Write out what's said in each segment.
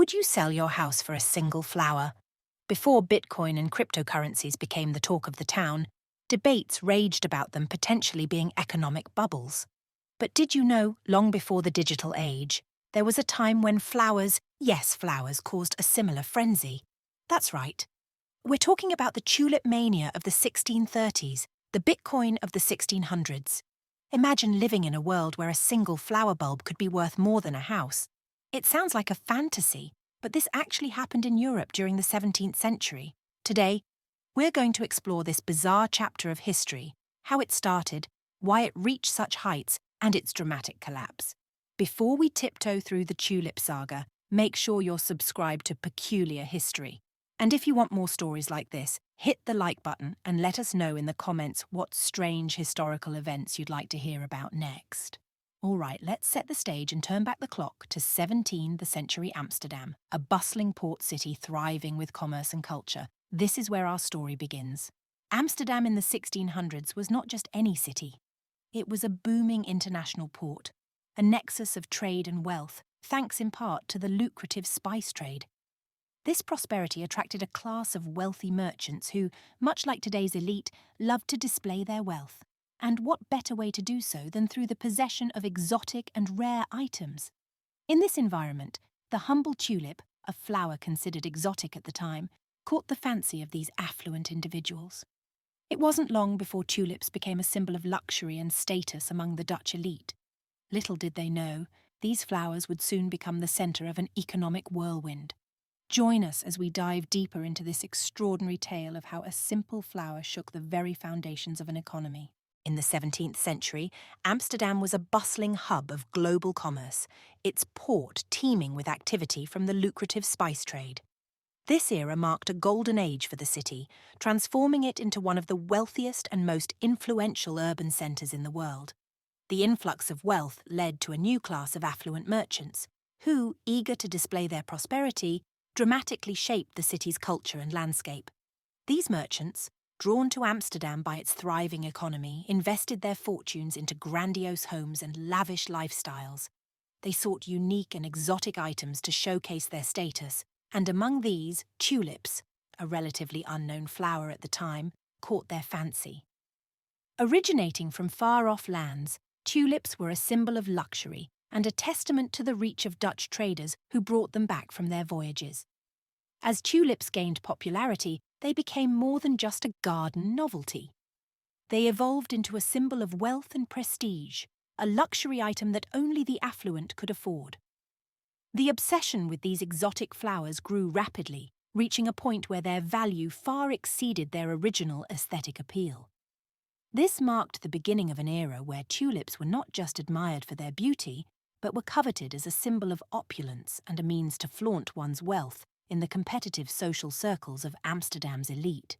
Would you sell your house for a single flower? Before Bitcoin and cryptocurrencies became the talk of the town, debates raged about them potentially being economic bubbles. But did you know, long before the digital age, there was a time when flowers, yes, flowers, caused a similar frenzy? That's right. We're talking about the Tulip Mania of the 1630s, the Bitcoin of the 1600s. Imagine living in a world where a single flower bulb could be worth more than a house. It sounds like a fantasy, but this actually happened in Europe during the 17th century. Today, we're going to explore this bizarre chapter of history, how it started, why it reached such heights, and its dramatic collapse. Before we tiptoe through the tulip saga, make sure you're subscribed to Peculiar History. And if you want more stories like this, hit the like button and let us know in the comments what strange historical events you'd like to hear about next. All right, let's set the stage and turn back the clock to 17th century Amsterdam, a bustling port city thriving with commerce and culture. This is where our story begins. Amsterdam in the 1600s was not just any city. It was a booming international port, a nexus of trade and wealth, thanks in part to the lucrative spice trade. This prosperity attracted a class of wealthy merchants who, much like today's elite, loved to display their wealth. And what better way to do so than through the possession of exotic and rare items? In this environment, the humble tulip, a flower considered exotic at the time, caught the fancy of these affluent individuals. It wasn't long before tulips became a symbol of luxury and status among the Dutch elite. Little did they know, these flowers would soon become the centre of an economic whirlwind. Join us as we dive deeper into this extraordinary tale of how a simple flower shook the very foundations of an economy. In the 17th century, Amsterdam was a bustling hub of global commerce, its port teeming with activity from the lucrative spice trade. This era marked a golden age for the city, transforming it into one of the wealthiest and most influential urban centres in the world. The influx of wealth led to a new class of affluent merchants, who, eager to display their prosperity, dramatically shaped the city's culture and landscape. These merchants, drawn to Amsterdam by its thriving economy, invested their fortunes into grandiose homes and lavish lifestyles. They sought unique and exotic items to showcase their status, and among these, tulips, a relatively unknown flower at the time, caught their fancy. Originating from far-off lands, tulips were a symbol of luxury and a testament to the reach of Dutch traders who brought them back from their voyages. As tulips gained popularity, they became more than just a garden novelty. They evolved into a symbol of wealth and prestige, a luxury item that only the affluent could afford. The obsession with these exotic flowers grew rapidly, reaching a point where their value far exceeded their original aesthetic appeal. This marked the beginning of an era where tulips were not just admired for their beauty, but were coveted as a symbol of opulence and a means to flaunt one's wealth in the competitive social circles of Amsterdam's elite.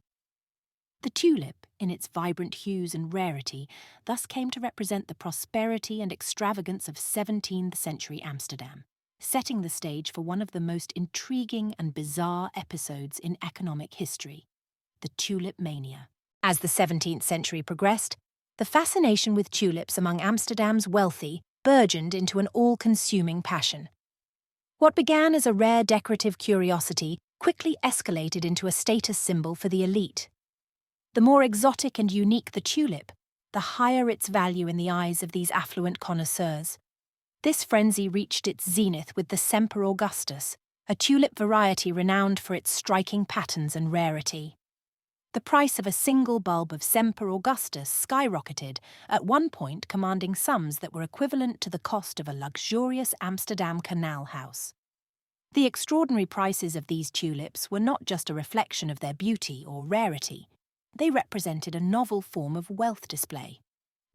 The tulip, in its vibrant hues and rarity, thus came to represent the prosperity and extravagance of 17th century Amsterdam, setting the stage for one of the most intriguing and bizarre episodes in economic history, the Tulip Mania. As the 17th century progressed, the fascination with tulips among Amsterdam's wealthy burgeoned into an all-consuming passion. What began as a rare decorative curiosity quickly escalated into a status symbol for the elite. The more exotic and unique the tulip, the higher its value in the eyes of these affluent connoisseurs. This frenzy reached its zenith with the Semper Augustus, a tulip variety renowned for its striking patterns and rarity. The price of a single bulb of Semper Augustus skyrocketed, at one point commanding sums that were equivalent to the cost of a luxurious Amsterdam canal house. The extraordinary prices of these tulips were not just a reflection of their beauty or rarity. They represented a novel form of wealth display.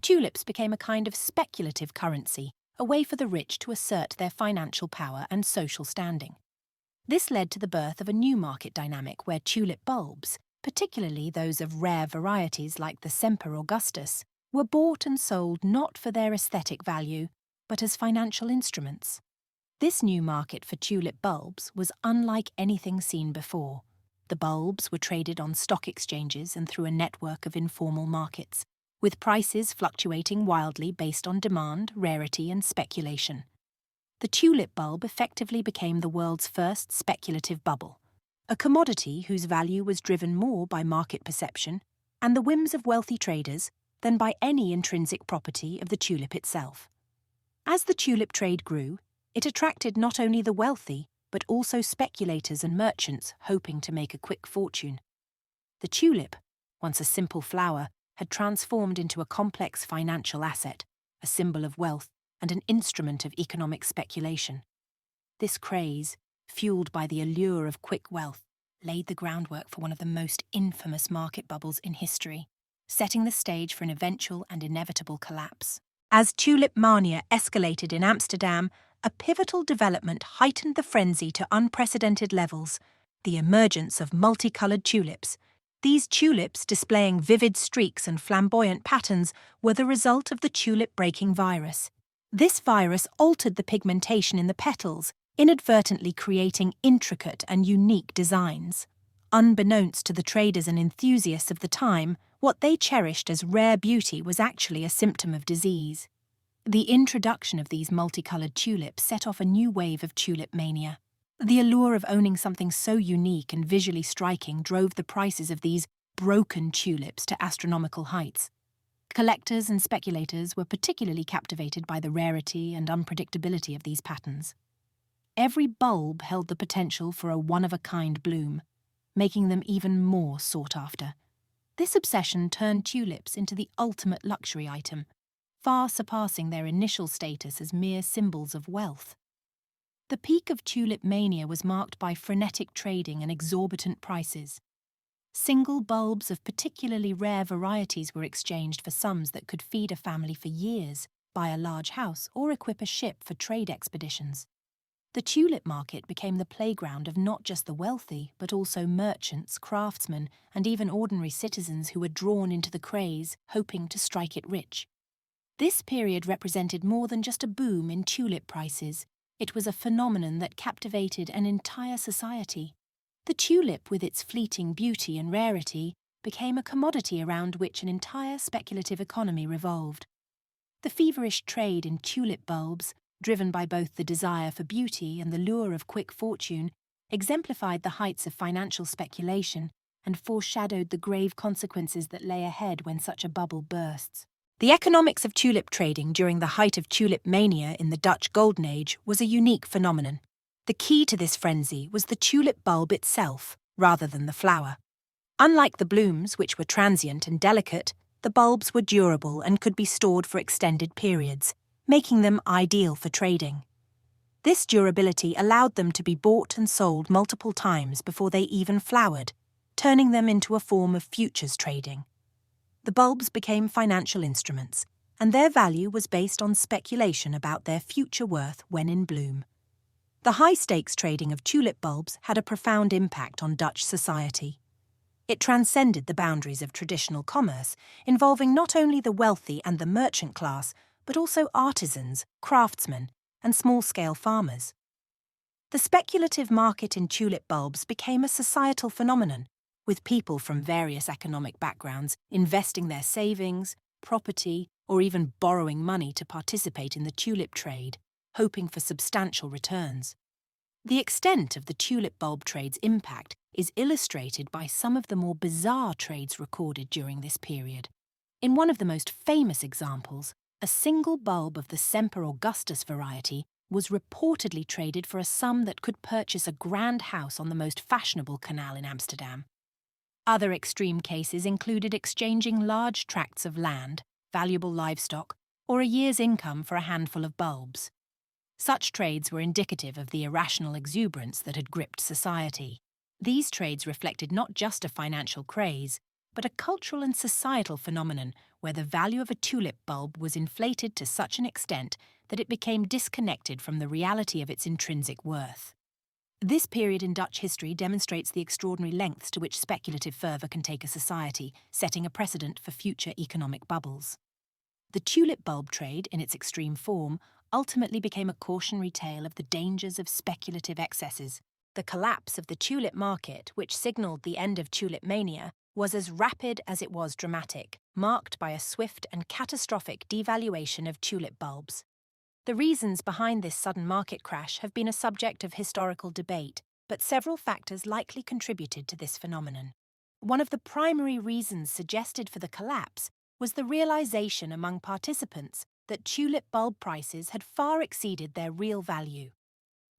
Tulips became a kind of speculative currency, a way for the rich to assert their financial power and social standing. This led to the birth of a new market dynamic where tulip bulbs, particularly those of rare varieties like the Semper Augustus, were bought and sold not for their aesthetic value, but as financial instruments. This new market for tulip bulbs was unlike anything seen before. The bulbs were traded on stock exchanges and through a network of informal markets, with prices fluctuating wildly based on demand, rarity, and speculation. The tulip bulb effectively became the world's first speculative bubble, a commodity whose value was driven more by market perception and the whims of wealthy traders than by any intrinsic property of the tulip itself. As the tulip trade grew, it attracted not only the wealthy, but also speculators and merchants hoping to make a quick fortune. The tulip, once a simple flower, had transformed into a complex financial asset, a symbol of wealth and an instrument of economic speculation. This craze, fueled by the allure of quick wealth, laid the groundwork for one of the most infamous market bubbles in history, setting the stage for an eventual and inevitable collapse. As Tulip Mania escalated in Amsterdam, a pivotal development heightened the frenzy to unprecedented levels: the emergence of multicolored tulips. These tulips, displaying vivid streaks and flamboyant patterns, were the result of the tulip-breaking virus. This virus altered the pigmentation in the petals, inadvertently creating intricate and unique designs. Unbeknownst to the traders and enthusiasts of the time, what they cherished as rare beauty was actually a symptom of disease. The introduction of these multicolored tulips set off a new wave of tulip mania. The allure of owning something so unique and visually striking drove the prices of these broken tulips to astronomical heights. Collectors and speculators were particularly captivated by the rarity and unpredictability of these patterns. Every bulb held the potential for a one-of-a-kind bloom, making them even more sought after. This obsession turned tulips into the ultimate luxury item, far surpassing their initial status as mere symbols of wealth. The peak of tulip mania was marked by frenetic trading and exorbitant prices. Single bulbs of particularly rare varieties were exchanged for sums that could feed a family for years, buy a large house, or equip a ship for trade expeditions. The tulip market became the playground of not just the wealthy, but also merchants, craftsmen, and even ordinary citizens who were drawn into the craze, hoping to strike it rich. This period represented more than just a boom in tulip prices. It was a phenomenon that captivated an entire society. The tulip, with its fleeting beauty and rarity, became a commodity around which an entire speculative economy revolved. The feverish trade in tulip bulbs, driven by both the desire for beauty and the lure of quick fortune, exemplified the heights of financial speculation and foreshadowed the grave consequences that lay ahead when such a bubble bursts. The economics of tulip trading during the height of tulip mania in the Dutch Golden Age was a unique phenomenon. The key to this frenzy was the tulip bulb itself, rather than the flower. Unlike the blooms, which were transient and delicate, the bulbs were durable and could be stored for extended periods, making them ideal for trading. This durability allowed them to be bought and sold multiple times before they even flowered, turning them into a form of futures trading. The bulbs became financial instruments, and their value was based on speculation about their future worth when in bloom. The high-stakes trading of tulip bulbs had a profound impact on Dutch society. It transcended the boundaries of traditional commerce, involving not only the wealthy and the merchant class, but also artisans, craftsmen, and small-scale farmers. The speculative market in tulip bulbs became a societal phenomenon, with people from various economic backgrounds investing their savings, property, or even borrowing money to participate in the tulip trade, hoping for substantial returns. The extent of the tulip bulb trade's impact is illustrated by some of the more bizarre trades recorded during this period. In one of the most famous examples, a single bulb of the Semper Augustus variety was reportedly traded for a sum that could purchase a grand house on the most fashionable canal in Amsterdam. Other extreme cases included exchanging large tracts of land, valuable livestock, or a year's income for a handful of bulbs. Such trades were indicative of the irrational exuberance that had gripped society. These trades reflected not just a financial craze, but a cultural and societal phenomenon where the value of a tulip bulb was inflated to such an extent that it became disconnected from the reality of its intrinsic worth. This period in Dutch history demonstrates the extraordinary lengths to which speculative fervour can take a society, setting a precedent for future economic bubbles. The tulip bulb trade, in its extreme form, ultimately became a cautionary tale of the dangers of speculative excesses. The collapse of the tulip market, which signalled the end of tulip mania, was as rapid as it was dramatic, marked by a swift and catastrophic devaluation of tulip bulbs. The reasons behind this sudden market crash have been a subject of historical debate, but several factors likely contributed to this phenomenon. One of the primary reasons suggested for the collapse was the realization among participants that tulip bulb prices had far exceeded their real value.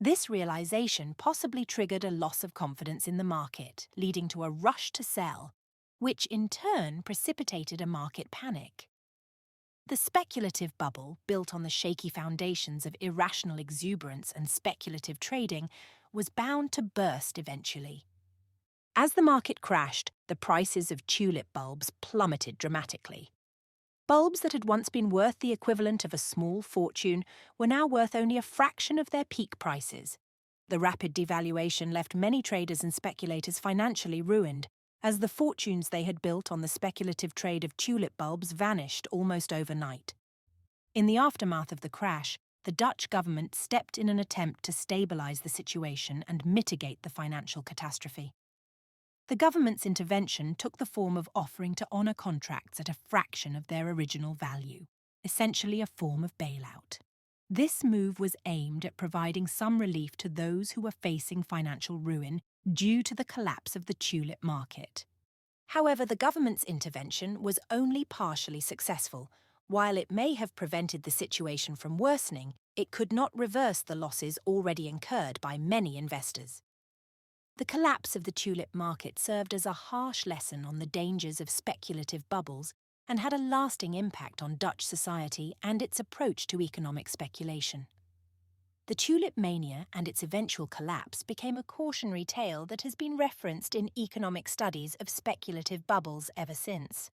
This realization possibly triggered a loss of confidence in the market, leading to a rush to sell, which in turn precipitated a market panic. The speculative bubble, built on the shaky foundations of irrational exuberance and speculative trading, was bound to burst eventually. As the market crashed, the prices of tulip bulbs plummeted dramatically. Bulbs that had once been worth the equivalent of a small fortune were now worth only a fraction of their peak prices. The rapid devaluation left many traders and speculators financially ruined, as the fortunes they had built on the speculative trade of tulip bulbs vanished almost overnight. In the aftermath of the crash, the Dutch government stepped in an attempt to stabilize the situation and mitigate the financial catastrophe. The government's intervention took the form of offering to honor contracts at a fraction of their original value, essentially a form of bailout. This move was aimed at providing some relief to those who were facing financial ruin due to the collapse of the tulip market. However, the government's intervention was only partially successful. While it may have prevented the situation from worsening, it could not reverse the losses already incurred by many investors. The collapse of the tulip market served as a harsh lesson on the dangers of speculative bubbles and had a lasting impact on Dutch society and its approach to economic speculation. The Tulip Mania and its eventual collapse became a cautionary tale that has been referenced in economic studies of speculative bubbles ever since.